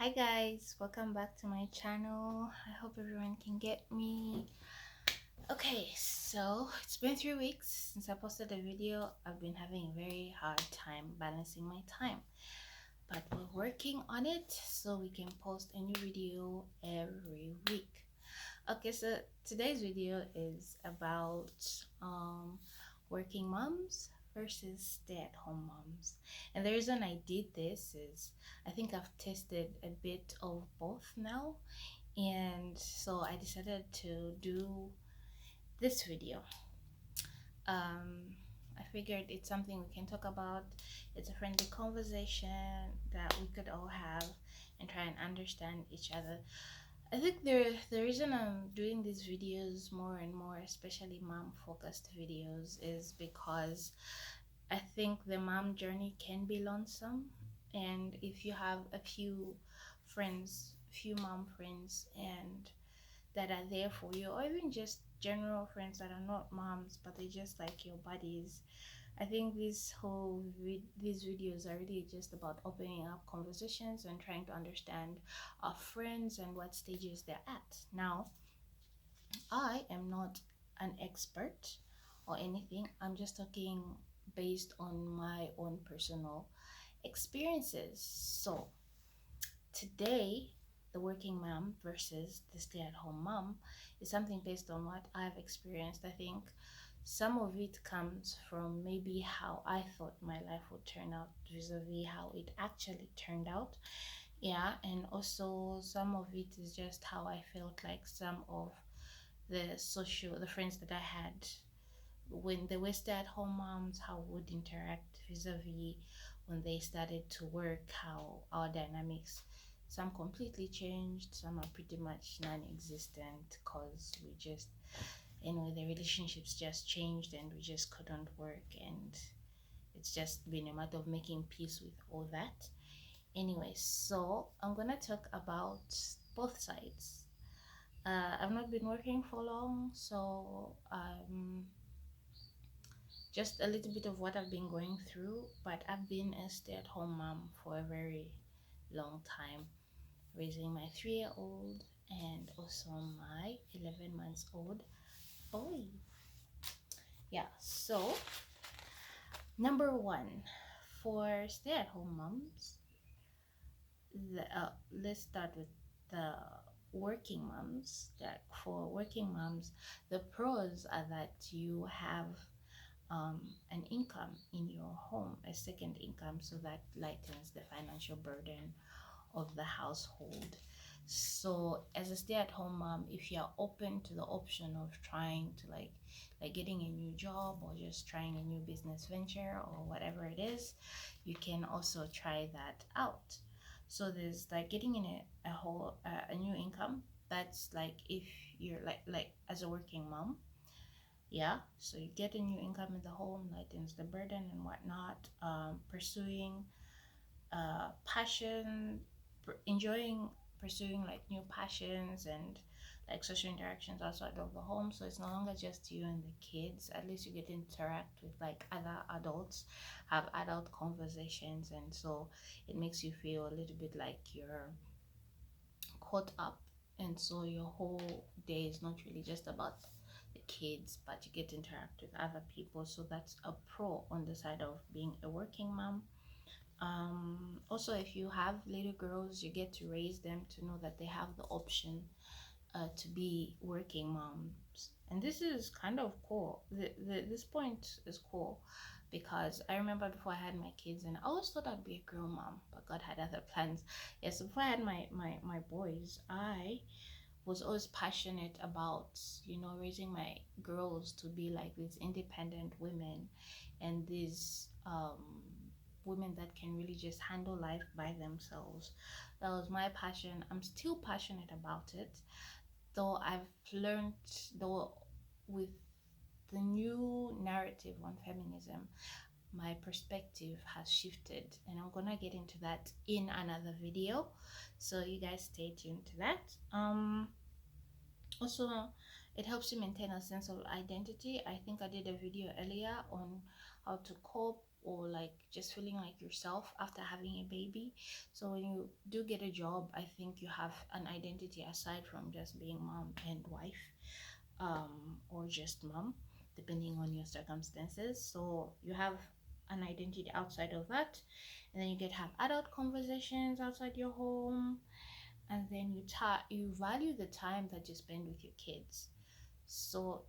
Hi guys, welcome back to my channel. I hope everyone can get me. Okay, so it's been 3 weeks since I posted a video. I've been having a very hard time balancing my time, but we're working on it so we can post a new video every week. Okay, so today's video is about working moms versus stay-at-home moms. And the reason I did this is I think I've tested a bit of both now, and so I decided to do this video. I figured it's something we can talk about. It's a friendly conversation that we could all have and try and understand each other. I think the reason I'm doing these videos more and more, especially mom focused videos, is because I think the mom journey can be lonesome, and if you have a few friends, few mom friends, and that are there for you, or even just general friends that are not moms but they just like your buddies, I think these videos are really just about opening up conversations and trying to understand our friends and what stages they're at. Now, I am not an expert or anything. I'm just talking based on my own personal experiences. So, today, the working mom versus the stay-at-home mom is something based on what I've experienced. I think some of it comes from maybe how I thought my life would turn out vis-a-vis how it actually turned out. Yeah, and also some of it is just how I felt like some of the friends that I had when they were stay-at-home moms, how would interact vis-a-vis when they started to work, how our dynamics, some completely changed, some are pretty much non-existent because we just, the relationships just changed and we just couldn't work, and it's just been a matter of making peace with all that. Anyway, so I'm gonna talk about both sides. I've not been working for long, so just a little bit of what I've been going through, but I've been a stay-at-home mom for a very long time, raising my 3-year-old and also my 11 months old boy. Yeah, so number one, for stay-at-home moms, let's start with the working moms. That for working moms, the pros are that you have an income in your home, a second income, so that lightens the financial burden of the household. So as a stay-at-home mom, if you're open to the option of trying to like getting a new job or just trying a new business venture or whatever it is, you can also try that out. So there's like getting in a new income. That's like if you're like as a working mom, yeah, so you get a new income in the home, lightens the burden and whatnot. Pursuing passion, enjoying pursuing like new passions and like social interactions outside of the home, so it's no longer just you and the kids. At least you get to interact with like other adults, have adult conversations, and so it makes you feel a little bit like you're caught up, and so your whole day is not really just about the kids, but you get to interact with other people. So that's a pro on the side of being a working mom. Also, if you have little girls, you get to raise them to know that they have the option to be working moms, and this is kind of cool. This point is cool because I remember before I had my kids, and I always thought I'd be a girl mom, but God had other plans. Yes, before I had my boys, I was always passionate about raising my girls to be like these independent women, and these women that can really just handle life by themselves. That was my passion. I'm still passionate about it, though I've learned, though with the new narrative on feminism, my perspective has shifted, and I'm gonna get into that in another video, so you guys stay tuned to that. Also, it helps you maintain a sense of identity. I think I did a video earlier on how to cope or like just feeling like yourself after having a baby. So when you do get a job, I think you have an identity aside from just being mom and wife, or just mom, depending on your circumstances. So you have an identity outside of that, and then you get to have adult conversations outside your home, and then you value the time that you spend with your kids. So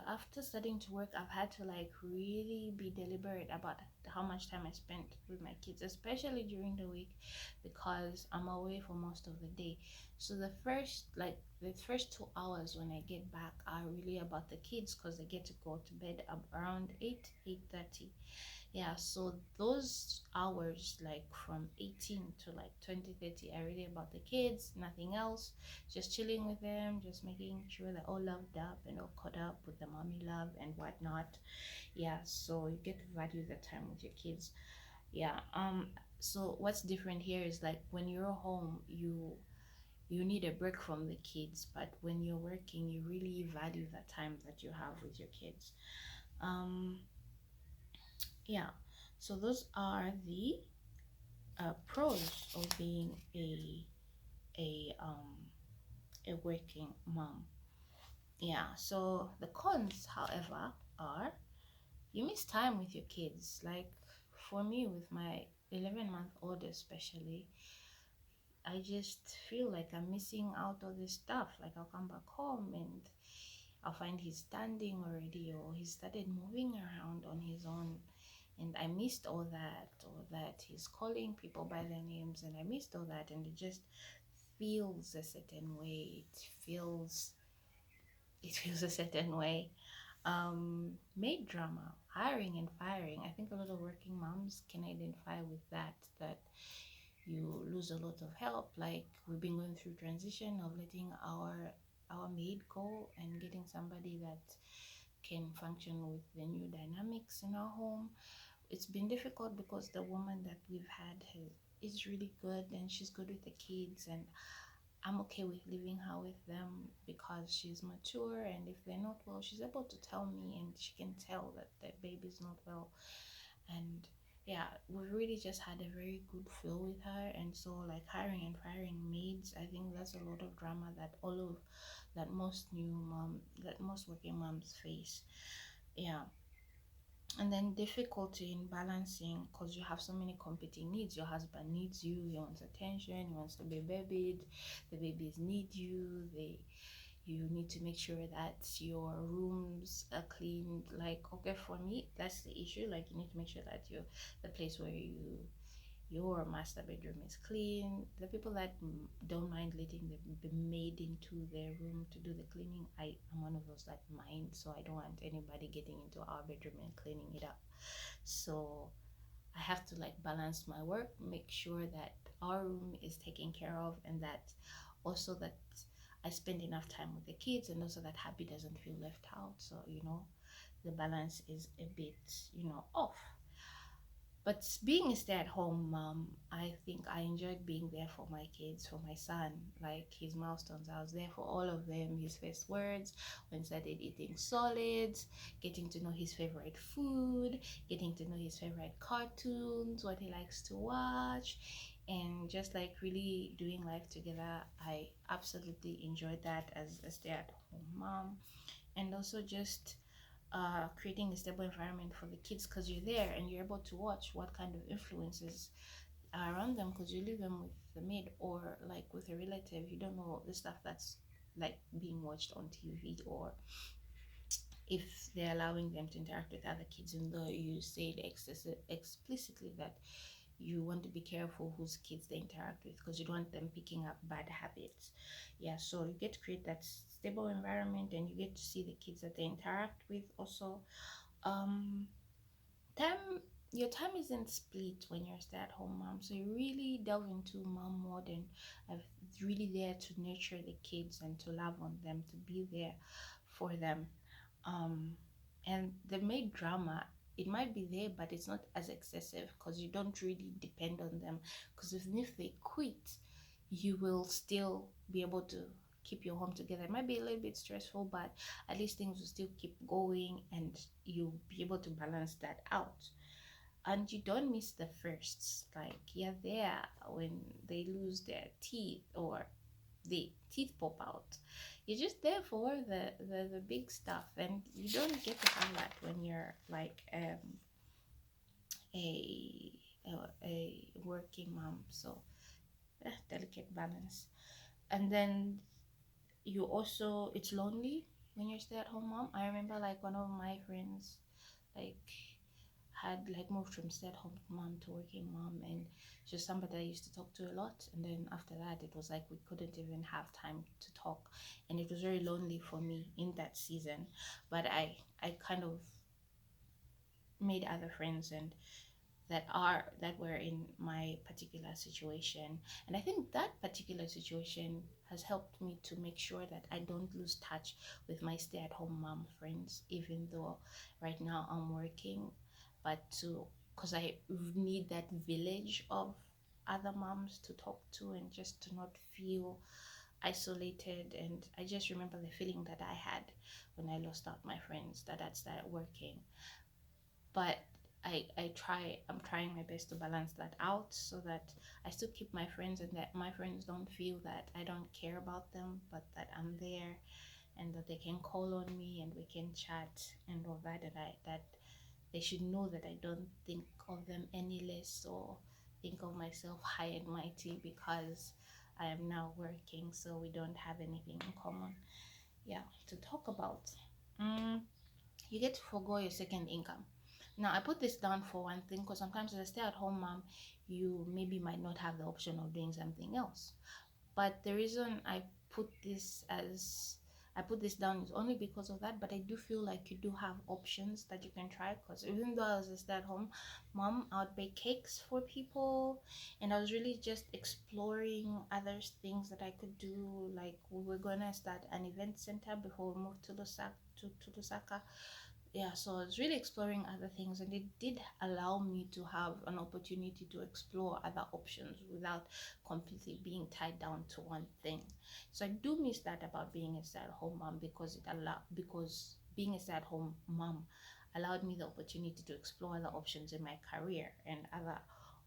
after starting to work, I've had to like really be deliberate about how much time I spent with my kids, especially during the week, because I'm away for most of the day. So the first 2 hours when I get back are really about the kids, because they get to go to bed around 8:30. Yeah, so those hours, like from 18 to like 20:30, are really about the kids, nothing else. Just chilling with them, just making sure they're all loved up and all caught up with the mommy love and whatnot. Yeah, so you get to value the time with your kids. Yeah. So what's different here is like when you're home, you need a break from the kids, but when you're working, you really value the time that you have with your kids. um yeah, so those are the pros of being a a working mom. Yeah, so the cons, however, are you miss time with your kids. Like for me, with my 11-month-old especially, I just feel like I'm missing out all this stuff. Like I'll come back home and I'll find he's standing already, or he started moving around on his own, and I missed all that. Or that he's calling people by their names, and I missed all that, and it just feels a certain way. It feels a certain way. Maid drama, hiring and firing. I think a lot of working moms can identify with that. That you lose a lot of help. Like we've been going through transition of letting our maid go and getting somebody that can function with the new dynamics in our home. It's been difficult because the woman that we've had is really good, and she's good with the kids, and I'm okay with leaving her with them because she's mature, and if they're not well, she's able to tell me, and she can tell that the baby's not well. And yeah, we really just had a very good flow with her. And so like hiring and firing maids, I think that's a lot of drama that all of that most working moms face. Yeah. And then difficulty in balancing, because you have so many competing needs. Your husband needs you, he wants attention, he wants to be babied, the babies need you, you need to make sure that your rooms are cleaned. Like okay, for me that's the issue. Like you need to make sure that the place where your master bedroom is clean. The people that don't mind letting the maid into their room to do the cleaning, I am one of those that mind. So I don't want anybody getting into our bedroom and cleaning it up. So I have to like balance my work, make sure that our room is taken care of, and that also that I spend enough time with the kids, and also that Happy doesn't feel left out. So the balance is a bit off. But being a stay-at-home mom, I think I enjoyed being there for my kids, for my son, like his milestones. I was there for all of them. His first words, when he started eating solids, getting to know his favorite food, getting to know his favorite cartoons, what he likes to watch, and just like really doing life together. I absolutely enjoyed that as a stay-at-home mom. And also just creating a stable environment for the kids, because you're there and you're able to watch what kind of influences are around them, because you leave them with the maid or like with a relative. You don't know the stuff that's like being watched on TV, or if they're allowing them to interact with other kids, even though you said explicitly that you want to be careful whose kids they interact with, because you don't want them picking up bad habits. Yeah, so you get to create that stable environment, and you get to see the kids that they interact with also. um time your time isn't split when you're a stay-at-home mom, so you really delve into mom mode, and are really there to nurture the kids and to love on them, to be there for them. um and the maid drama, it might be there, but it's not as excessive because you don't really depend on them, because even if they quit, you will still be able to keep your home together. It might be a little bit stressful, but at least things will still keep going, and you'll be able to balance that out. and you don't miss the firsts. Like you're there when they lose their teeth or the teeth pop out. You're just there for the big stuff, and you don't get to have that when you're like a a working mom. So delicate balance. And then you also, it's lonely when you're stay at home mom. I remember like one of my friends like had like moved from stay-at-home mom to working mom, and she's somebody I used to talk to a lot. And then after that, it was like we couldn't even have time to talk, and it was very lonely for me in that season. But I kind of made other friends, and that were in my particular situation. And I think that particular situation has helped me to make sure that I don't lose touch with my stay-at-home mom friends, even though right now I'm working. But to, because I need that village of other moms to talk to, and just to not feel isolated. And I just remember the feeling that I had when I lost out my friends, that I started working. But I'm trying my best to balance that out, so that I still keep my friends, and that my friends don't feel that I don't care about them, but that I'm there, and that they can call on me and we can chat and all that. And that they should know that I don't think of them any less, or think of myself high and mighty because I am now working, so we don't have anything in common. Yeah, to talk about. Mm, you get to forgo your second income. Now, I put this down for one thing, because sometimes as a stay at home mom, you maybe might not have the option of doing something else. But the reason I put this down is only because of that. But I do feel like you do have options that you can try, because even though I was a stay at home mom, I would bake cakes for people, and I was really just exploring other things that I could do. Like we were gonna start an event center before we moved to Lusaka. Yeah, so I was really exploring other things, and it did allow me to have an opportunity to explore other options without completely being tied down to one thing. So I do miss that about being a stay-at-home mom, because being a stay-at-home mom allowed me the opportunity to explore other options in my career and other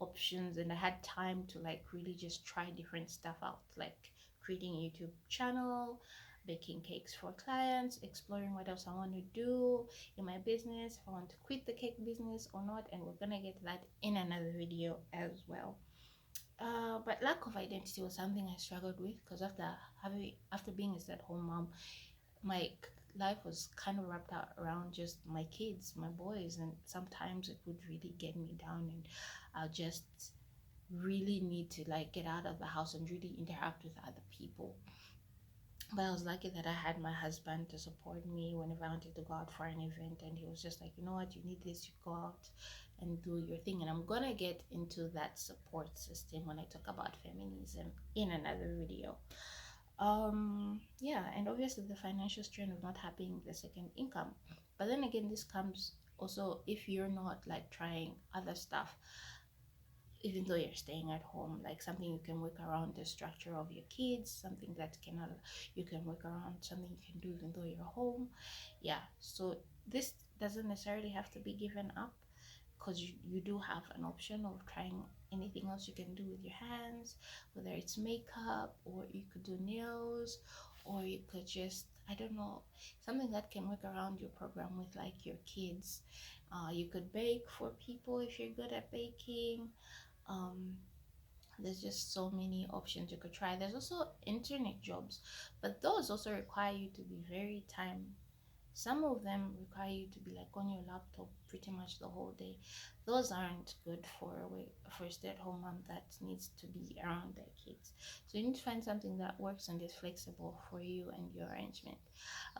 options. And I had time to like really just try different stuff out, like creating a YouTube channel, baking cakes for clients, exploring what else I want to do in my business, if I want to quit the cake business or not. And we're gonna get to that in another video as well. But lack of identity was something I struggled with, because after being a stay-at-home mom, my life was kind of wrapped out around just my kids, my boys, and sometimes it would really get me down, and I'll just really need to like get out of the house and really interact with other people. But I was lucky that I had my husband to support me whenever I wanted to go out for an event, and he was just like, you know what, you need this, you go out and do your thing. And I'm gonna get into that support system when I talk about feminism in another video. Yeah, and obviously the financial strain of not having the second income. But then again, this comes also if you're not like trying other stuff, even though you're staying at home, like something you can work around the structure of your kids, something that cannot, you can work around, something you can do even though you're home. Yeah, so this doesn't necessarily have to be given up, because you do have an option of trying anything else you can do with your hands, whether it's makeup, or you could do nails, or you could just, I don't know, something that can work around your program with like your kids. You could bake for people if you're good at baking. um, there's just so many options you could try. There's also internet jobs, but those also require you to be very time. Some of them require you to be like on your laptop pretty much the whole day. Those aren't good for a stay-at-home mom that needs to be around their kids. So you need to find something that works and is flexible for you and your arrangement.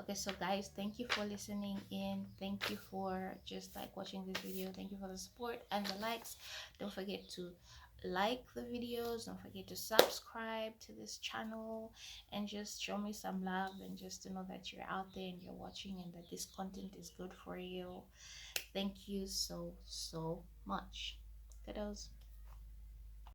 Okay, so guys, thank you for listening in. Thank you for just like watching this video. Thank you for the support and the likes. Don't forget to like the videos, don't forget to subscribe to this channel, and just show me some love, and just to know that you're out there and you're watching, and that this content is good for you. Thank you so much. Kiddos.